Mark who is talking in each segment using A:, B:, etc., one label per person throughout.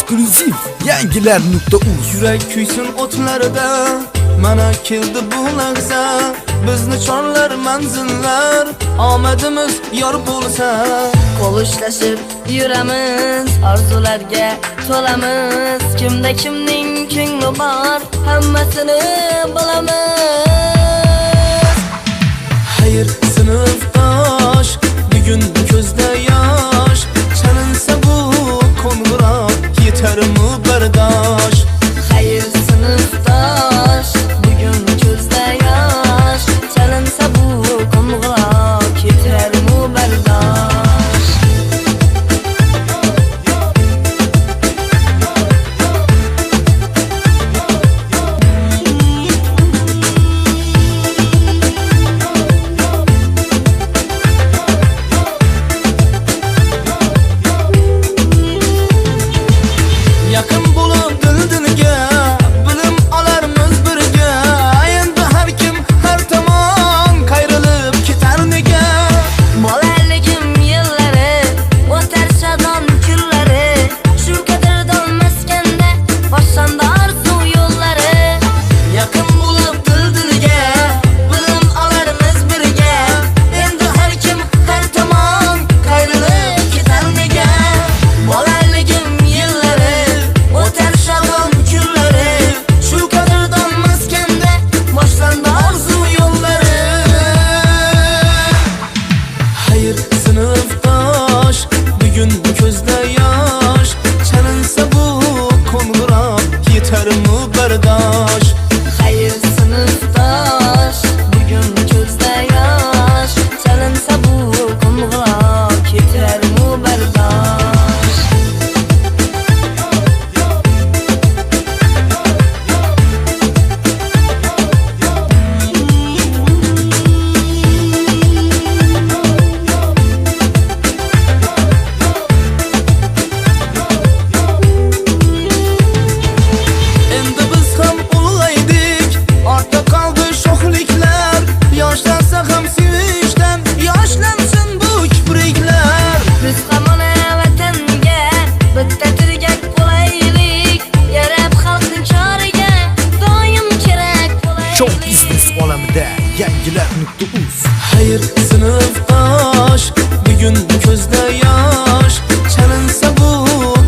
A: eksklyuziv yangilar.uz.
B: Yurak kuysin o'tlarida, mana keldi bu lahza. Bizni chorlar manzillar, omadimiz yor bo'lsa.
C: Qo'lishlashib yuramiz, orzularga to'lamiz. Kimda kimning ko'ngli bor, hammasini bilamiz.
B: Xayr sinfdosh, bugun ko'zda yosh. Chalinsa bu qo'ng'iroq, yetarmi bardosh.
C: Xayr sinfdosh, bugun ko'zda yosh. Chalinsa bu qo'ng'iroq, yetarmi bardosh.
B: Yaqin bo'lib dil-dilga, bilim olarmiz birga. Endi har kim har tomon qayrilib ketar nega.
C: Bolaligim yillari, o'tar shodon kunlari. Shu qadrdon maskanda, boshlandi orzu yo'llari.
B: Yaqin bo'lib dil-dilga, bilim olarmiz birga. Endi har kim har tomon qayrilib ketar nega. Bolaligim yillari, o'tar shodon kunlari. Shu qadrdon maskanda, boshlandi orzu yo'llari. Xayr sinfdosh, bugun ko'zda yosh. Chalinsa bu qo'ng'iroq, yetarmi bardosh.
C: Xayr sinfdosh, bugun ko'zda yosh. Chalinsa bu qo'ng'iroq, yetarmi bardosh.
B: Endi biz ham ulg'aydik, ortda qoldi sho'xliklar. Yoshlansa ham sevishdan, yoshlansin bu kipriklar.
C: Biz ham ona vatanga bitta tirgak bo'laylik. Yarab xalqning choriga doim kerak bo'laylik.
A: Show biznes olamida yangilar.uz.
B: Xayr sinfdosh, bugun ko'zda yosh. Chalinsa bu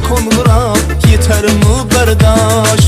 B: qo'ng'iroq, yetarmi bardosh.